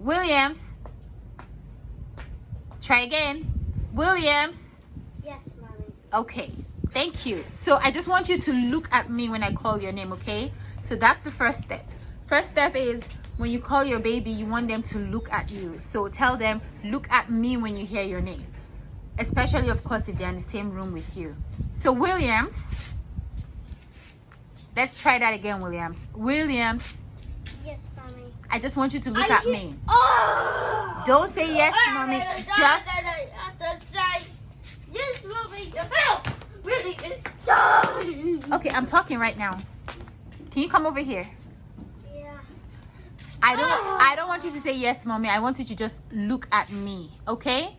Williams. Try again. Williams. Yes, mommy. Okay, thank you. So I just want you to look at me when I call your name, okay? So that's the first step. First step is when you call your baby, you want them to look at you. So tell them, look at me when you hear your name. Especially, of course, if they're in the same room with you. So Williams. Let's try that again, Williams. Williams. Yes, mommy. I just want you to look at me. Oh! Don't say yes, mommy. Just. Yes, mommy. Really? Okay, I'm talking right now. Can you come over here? Yeah. I don't want you to say yes, mommy. I want you to just look at me, okay?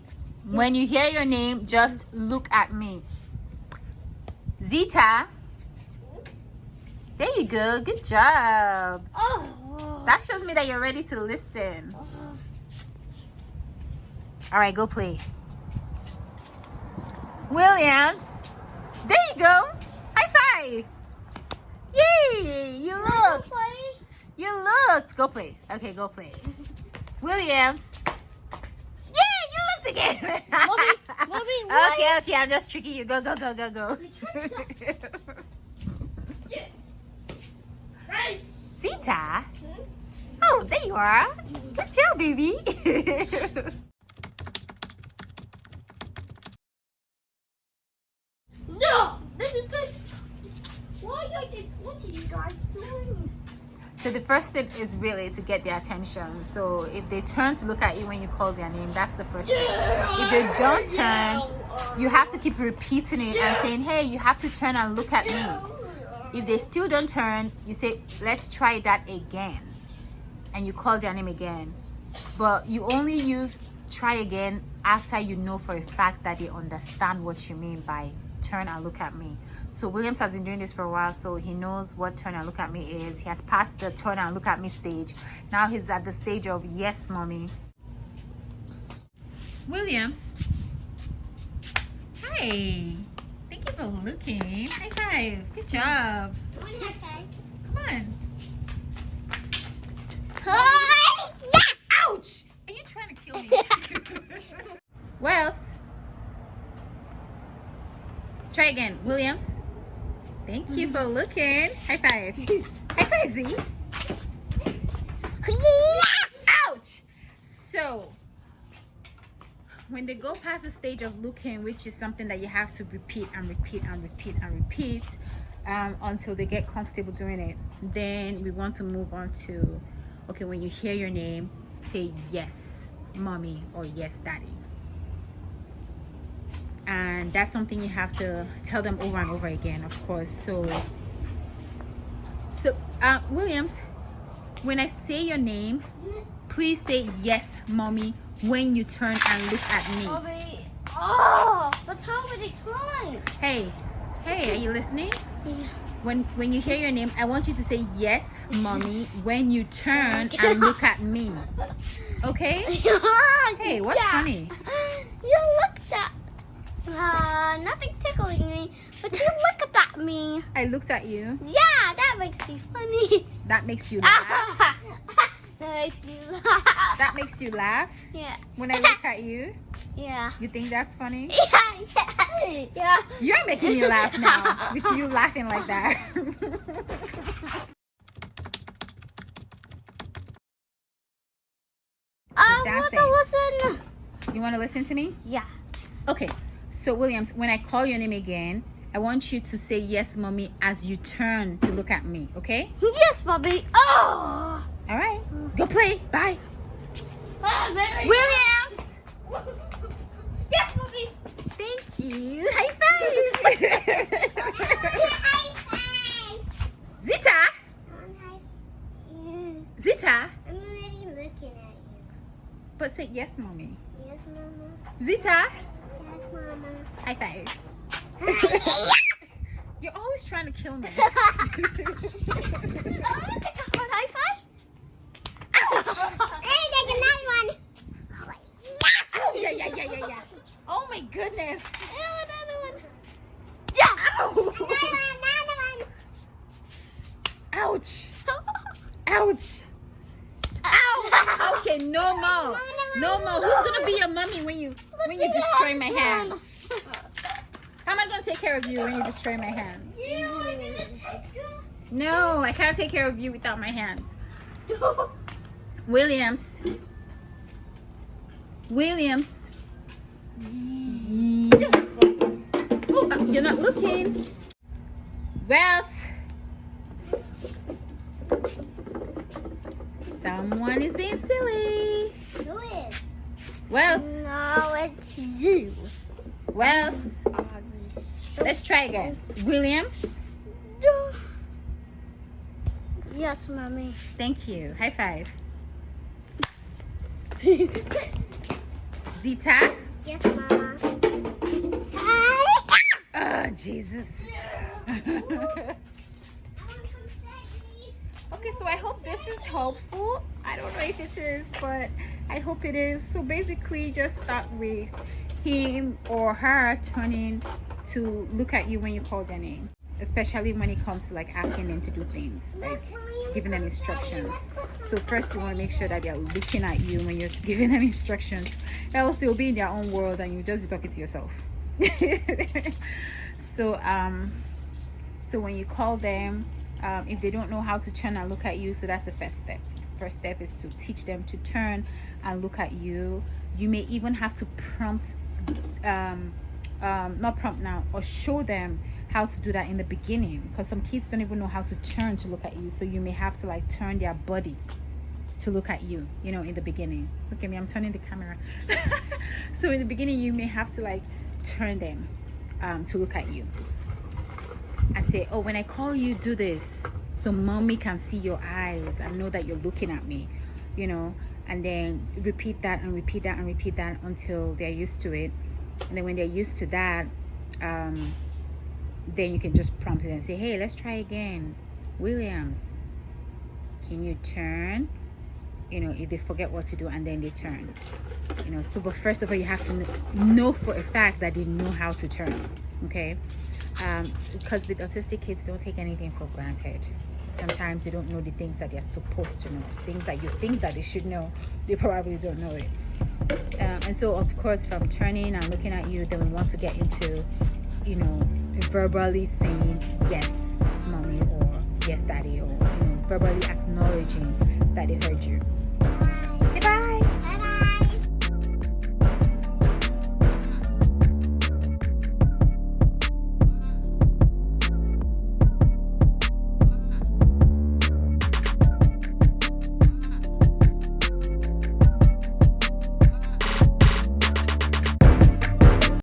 When you hear your name, just look at me. Zita. There you go. Good job. Oh. That shows me that you're ready to listen. All right, go play. Williams. There you go. High five. Yay! You looked. You looked. Go play. Okay, go play. Williams. Yay! You looked again. Mommy, what? Okay. I'm just tricking you. Go. Zita. Oh, there you are. Good job, baby. No! This is good. What are you guys doing? So the first step is really to get their attention. So if they turn to look at you when you call their name, that's the first step. If they don't turn, you have to keep repeating it and saying, hey, you have to turn and look at me. If they still don't turn, you say, let's try that again. And you call their name again. But you only use try again after you know for a fact that they understand what you mean by turn and look at me. So Williams has been doing this for a while, so he knows what turn and look at me is. He has passed the turn and look at me stage. Now he's at the stage of yes, mommy. Williams. Hi. Thank you for looking. High five. Good job. Come on. Ouch! Are you trying to kill me? Wells. Try again. Williams. Thank you for looking. High five. High five, Z. Ouch! So, when they go past the stage of looking, which is something that you have to repeat until they get comfortable doing it, then we want to move on to, okay, when you hear your name, say yes, mommy, or yes, daddy. And that's something you have to tell them over and over again, of course. So Williams, when I say your name, please say yes, mommy, when you turn and look at me. Mommy. Oh, but how many times? Hey, are you listening? Yeah. When you hear your name, I want you to say yes, mommy, when you turn and look at me. Okay? Hey, what's funny? You looked at nothing tickling me, but you looked at me. I looked at you. Yeah, that makes me funny. That makes you laugh. That makes you laugh. That makes you laugh. Yeah. When I look at you, Yeah. you think that's funny? Yeah. You're making me laugh now with you laughing like that. I want to listen. You want to listen to me? Yeah. Okay. So Williams, when I call your name again, I want you to say yes, mommy, as you turn to look at me. Okay? Yes, Bobby. Oh. All right. Go play. Bye. Really? Williams. Yes, Bobby. Thank you. High five. High five. Zita. Zita. I'm already looking at you. But say yes, mommy. Yes, Mama. Zita. Yes, Mama. High five. You're always trying to kill me. I want to take a hard high five. Let me take another one. Yeah. Oh my goodness. Another one. Yeah. Ow. Another one. Ouch. Ouch. Ow. Okay. Okay, no more. No more. Who's gonna be your mommy when you destroy my hands? How am I gonna take care of you when you destroy my hands? No, I can't take care of you without my hands. Williams. Williams. Oh, you're not looking. Wells. Someone is being silly. Who is? Wells. No, it's you. Wells. Let's try again. Williams. Yes, mommy. Thank you. High five. Zita. Yes, mama. Oh, Jesus. Okay, so I hope this is helpful. I don't know if it is, but I hope it is. So basically, just start with him or her turning to look at you when you call their name, especially when it comes to like asking them to do things, like giving them instructions. So first you want to make sure that they're looking at you when you're giving them instructions, else they'll be in their own world and you'll just be talking to yourself. So when you call them, if they don't know how to turn and look at you, so that's the first step. First step is to teach them to turn and look at you. You may even have to prompt, not prompt now, or show them how to do that in the beginning, because some kids don't even know how to turn to look at you. So you may have to like turn their body to look at you, you know, in the beginning. Look at me, I'm turning the camera. So in the beginning you may have to like turn them to look at you and say, oh, when I call you, do this, so mommy can see your eyes and know that you're looking at me, you know. And then repeat that and repeat that and repeat that until they're used to it. And then when they're used to that, then you can just prompt it and say, hey, let's try again. Williams, can you turn? You know, if they forget what to do and then they turn, you know. So but first of all, you have to know for a fact that they know how to turn, okay? Because with autistic kids, don't take anything for granted. Sometimes they don't know the things that they're supposed to know. Things that you think that they should know, they probably don't know it. And so of course, from turning and looking at you, then we want to get into, you know, verbally saying yes mommy or yes daddy, or, you know, verbally acknowledging that they heard you.